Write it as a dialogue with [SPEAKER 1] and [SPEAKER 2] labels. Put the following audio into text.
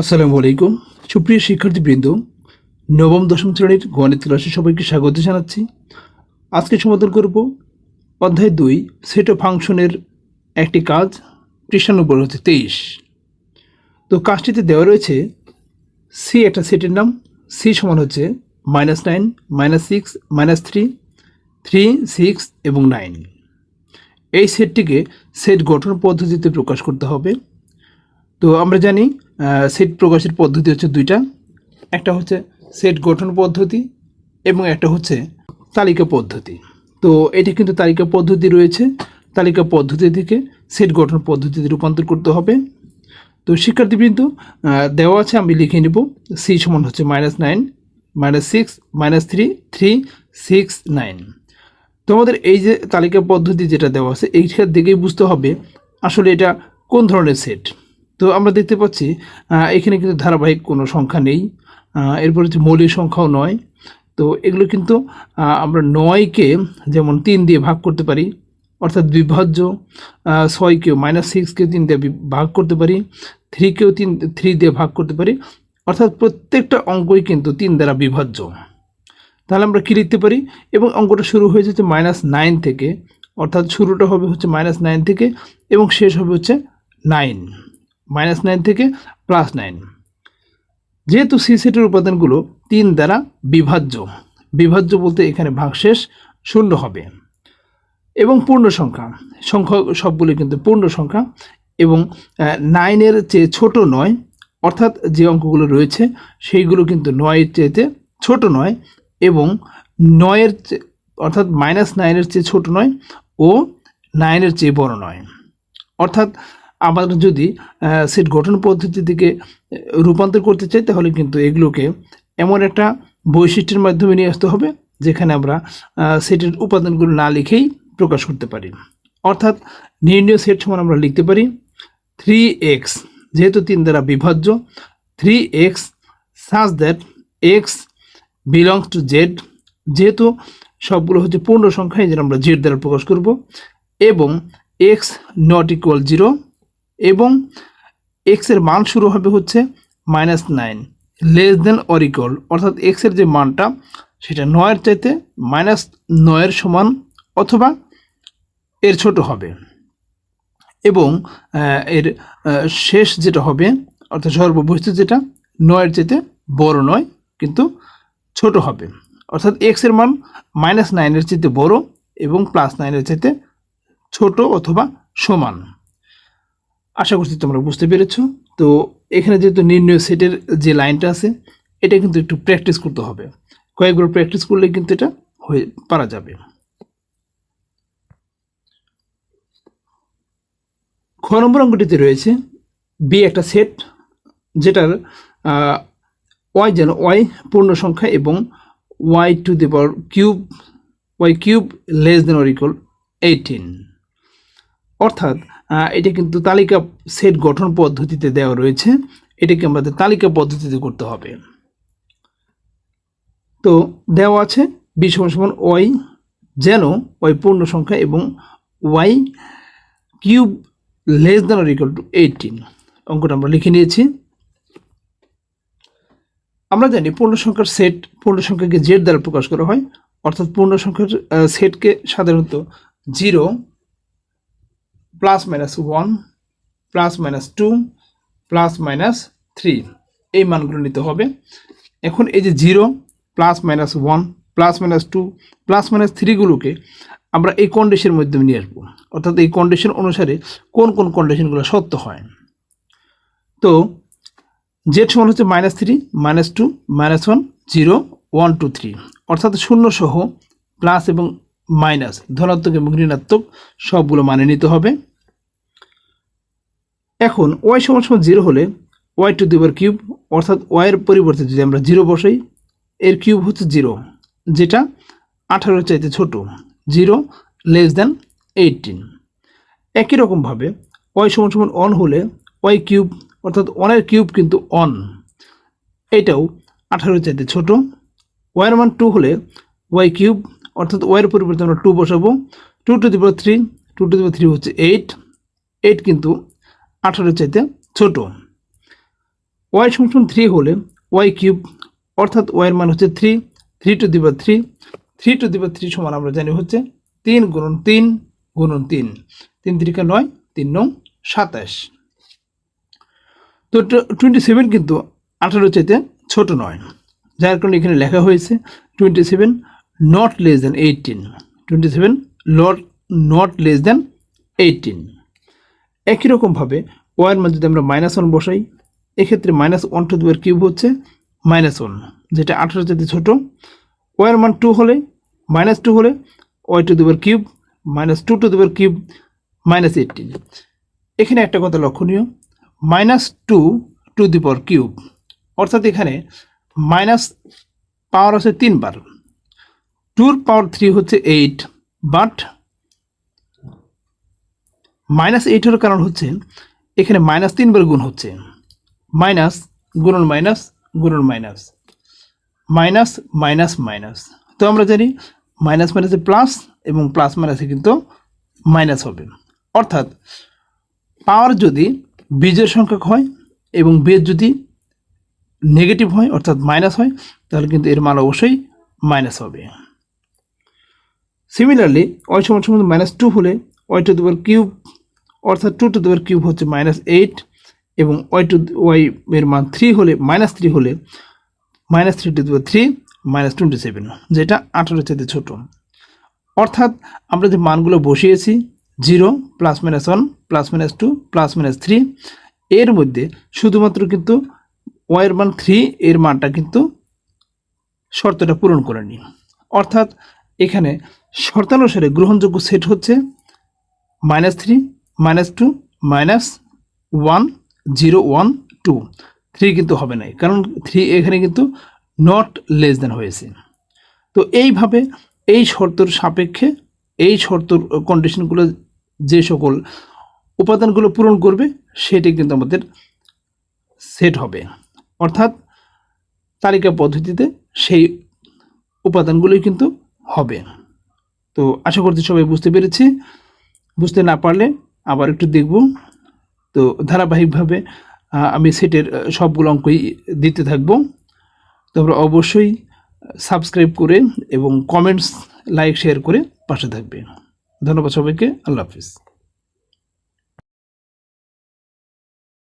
[SPEAKER 1] আসসালামু আলাইকুম সুপ্রিয় শিক্ষার্থীবৃন্দ, নবম দশম শ্রেণীর গণিত ক্লাসে সবাইকে স্বাগত জানাচ্ছি। আজকে সমাধান করব অধ্যায় 2 সেট অফ ফাংশনের একটি কাজ, পৃষ্ঠা নম্বর হচ্ছে 23। তো কাজটিতে দেওয়া রয়েছে সি একটা সেটের নাম, সি সমান হচ্ছে -9, -6, -3, 3, 6 এবং 9। এই সেটটিকে সেট গঠন পদ্ধতিতে প্রকাশ করতে হবে। তো আমরা জানি সেট প্রকাশের পদ্ধতি হচ্ছে দুইটা, একটা হচ্ছে সেট গঠন পদ্ধতি এবং একটা হচ্ছে তালিকা পদ্ধতি। তো এটা কিন্তু তালিকা পদ্ধতি রয়েছে, তালিকা পদ্ধতি থেকে সেট গঠন পদ্ধতিতে রূপান্তর করতে হবে। তো শিক্ষার্থীবৃন্দ, দেওয়া আছে, আমি লিখে নেব। সি সমান হচ্ছে -9, -6, -3, 3, 6, 9। তো আমাদের এই যে তালিকা পদ্ধতি যেটা দেওয়া আছে, এইটার দিকেই বুঝতে হবে আসলে এটা কোন ধরনের সেট। তো আমরা দেখতে পাচ্ছি এখানে কিন্তু ধারাবাহিক কোনো সংখ্যা নেই, এরপর হচ্ছে মৌলিক সংখ্যাও নয়। তো এগুলো কিন্তু আমরা 9কে যেমন 3 দিয়ে ভাগ করতে পারি, অর্থাৎ বিভাজ্য। 6কেও -6কে 3 দিয়ে ভাগ করতে পারি, 3কেও 3 দিয়ে ভাগ করতে পারি, অর্থাৎ প্রত্যেকটা অঙ্কই কিন্তু 3 দ্বারা বিভাজ্য। তাহলে আমরা কী লিখতে পারি, এবং অঙ্কটা শুরু হয়ে যাচ্ছে -9 থেকে, অর্থাৎ শুরুটা হবে হচ্ছে -9 থেকে এবং শেষ হবে হচ্ছে 9, -9 থেকে +9। যেহেতু সি সেটের উপাদানগুলো 3 দ্বারা বিভাজ্য, বিভাজ্য বলতে এখানে ভাগশেষ 0 হবে, এবং পূর্ণ সংখ্যা, সংখ্যা সবগুলো কিন্তু পূর্ণ সংখ্যা, এবং 9-এর চেয়ে ছোট নয়, অর্থাৎ যে অঙ্কগুলো রয়েছে সেইগুলো কিন্তু 9-এর চেয়ে ছোট নয়, এবং 9-এর অর্থাৎ -9-এর চেয়ে ছোট নয় ও 9-এর চেয়ে বড় নয়। অর্থাৎ আমরা যদি সেট গঠন পদ্ধতি থেকে রূপান্তর করতে চাই, তাহলে কিন্তু এগুলোকে এমন একটা বৈশিষ্ট্যের মাধ্যমে নিয়ে আসতে হবে যেখানে আমরা সেটের উপাদানগুলো না লিখেই প্রকাশ করতে পারি। অর্থাৎ নির্ণয় সেট সমান আমরা লিখতে পারি 3x, যেহেতু 3 দ্বারা বিভাজ্য, 3x such that x belongs to z, যেহেতু সবগুলো হচ্ছে পূর্ণ সংখ্যা, এই জন্য আমরা z দ্বারা প্রকাশ করব, এবং x not equal 0, এবং x এর মান শুরু হবে হচ্ছে -9 লেস দেন অর ইকুয়াল, অর্থাৎ x এর যে মানটা সেটা 9-এর চাইতে -9-এর সমান অথবা এর ছোট হবে, এবং এর শেষ যেটা হবে অর্থাৎ সর্ববস্তু যেটা 9-এর চাইতে বড় নয় কিন্তু ছোট হবে, অর্থাৎ x এর মান -9-এর চাইতে বড় এবং +9-এর চাইতে ছোট অথবা সমান। আশা করছি তোমরা বুঝতে পেরেছো। তো এখানে যেহেতু নির্ণয় সেটের যে লাইনটা আছে, এটা কিন্তু একটু প্র্যাকটিস করতে হবে, কয়েকবার প্র্যাকটিস করলে কিন্তু এটা হয়ে পারা যাবে। খ নম্বর অঙ্কটিতে রয়েছে বি একটা সেট যেটার ওয়াই যেন ওয়াই পূর্ণ সংখ্যা এবং y to the power cube y cube less than or equal 18। অর্থাৎ এটা কিন্তু তালিকা সেট গঠন পদ্ধতিতে দেওয়া রয়েছে, এটাকে আমাদের তালিকা পদ্ধতিতে করতে হবে। তো দেওয়া আছে বি সমান ওয়াই যেন ওয়াই পূর্ণ সংখ্যা এবং y cube less than or equal to 18। অঙ্কটা আমরা লিখে নিয়েছি। আমরা জানি পূর্ণ সংখ্যার সেট, পূর্ণ সংখ্যাকে জেড দ্বারা প্রকাশ করা হয়, অর্থাৎ পূর্ণ সংখ্যার সেটকে সাধারণত 0 +-1 +-2 +-3 এই মানগুলো নিতে হবে। এখন এই যে 0 +-1 +-2 +-3গুলোকে আমরা এই কন্ডিশনের মধ্যে নিয়ে আসবো, অর্থাৎ এই কন্ডিশন অনুসারে কোন কোন কন্ডিশনগুলো সত্য হয়। তো জেড সমান হচ্ছে -3 -2 -1 0 1 2 3, অর্থাৎ শূন্য সহ প্লাস এবং মাইনাস, ধনাত্মক এবং ঋণাত্মক সবগুলো মানে নিতে হবে। এখন ওয়াই সমান 0 হলে y to the power cube, অর্থাৎ ওয়াইয়ের পরিবর্তে যদি আমরা 0 বসাই, এর কিউব হচ্ছে 0, যেটা 18-এর চাইতে ছোট, 0 লেস দেন 18। একই রকমভাবে ওয়াই সমান 1 হলে ওয়াই কিউব, অর্থাৎ 1-এর কিউব কিন্তু 1, এটাও 18-এর চাইতে ছোট। ওয়াইয়ের মান 2 হলে ওয়াই কিউব, অর্থাৎ ওয়াইয়ের পরিবর্তে আমরা 2 বসাবো, 2 to the power 3, 2 to the পাওয়ার 3 হচ্ছে 8, 8 কিন্তু 18-এর চাইতে ছোট। ওয়াই সমান 3 হলে ওয়াই কিউব অর্থাৎ ওয়াইয়ের মান হচ্ছে 3, 3 two the power 3, 3 two the পাওয়ার 3 সমান আমরা জানি হচ্ছে 3 গুণন 3 গুণন 3, 3 3 9, 3 9 27। তো 27 কিন্তু 18 চাইতে ছোট নয়, যার কারণে এখানে লেখা হয়েছে 27 not less than 18, 27 not less than 18। একই রকমভাবে ওয়াইয়ের মান যদি আমরা -1 বসাই, এক্ষেত্রে -1 টু দি পাওয়ার কিউব হচ্ছে -1, যেটা 18 চাইতে ছোট। ওয়াইয়ের মান 2 হলে -2 হলে y to the power cube -2 to the power cube -18। এখানে একটা কথা লক্ষণীয়, -2 টু দি পাওয়ার কিউব অর্থাৎ এখানে মাইনাস পাওয়ার আছে 3 বার, 2 পাওয়ার 3 হচ্ছে 8, বাট -8 এর কারণ হচ্ছে এখানে -3 বার গুণ হচ্ছে, মাইনাস গুণন মাইনাস গুণন মাইনাস, মাইনাস মাইনাস মাইনাস। তো আমরা জানি মাইনাস মাইনাসে প্লাস এবং প্লাস মাইনাসে কিন্তু মাইনাস হবে। অর্থাৎ পাওয়ার যদি বীজের সংখ্যক হয় এবং বেজ যদি নেগেটিভ হয় অর্থাৎ মাইনাস হয়, তাহলে কিন্তু এর মান অবশ্যই মাইনাস হবে। সিমিলারলি ওয়াই সমান সমান -2 হলে y to the power cube অর্থাৎ 2 টু দি পাওয়ার কিউব হচ্ছে -8 এবং ওয়াই এর মান 3 হলে -3 হলে -3 টু দি পাওয়ার 3 -27, যেটা 18 চাইতে ছোট। অর্থাৎ আমরা যে মানগুলো বসিয়েছি 0 +-1 +-2 +-3, এর মধ্যে শুধুমাত্র কিন্তু ওয়াইয়ের মান 3 এর মানটা কিন্তু শর্তটা পূরণ করেনি। অর্থাৎ এখানে শর্তানুসারে গ্রহণযোগ্য সেট হচ্ছে -3 -2 -1 0 1 2, 3 কিন্তু হবে না, কারণ 3 এখানে কিন্তু নট লেস দ্যান হয়েছে। তো এইভাবে এই শর্তর সাপেক্ষে এই শর্তর কন্ডিশনগুলো যে সকল উপাদানগুলো পূরণ করবে সেটি কিন্তু আমাদের সেট হবে, অর্থাৎ তালিকা পদ্ধতিতে সেই উপাদানগুলোই কিন্তু হবে। তো আশা করছি সবাই বুঝতে পেরেছি। বুঝতে না পারলে আবার একটু দেখব। তো ধারাবাহিকভাবে আমি সেটের সবগুলো অঙ্কই দিতে থাকবো। তোমরা অবশ্যই সাবস্ক্রাইব করে এবং কমেন্টস লাইক শেয়ার করে পাশে থাকবে। ধন্যবাদ সবাইকে। আল্লাহ হাফিজ।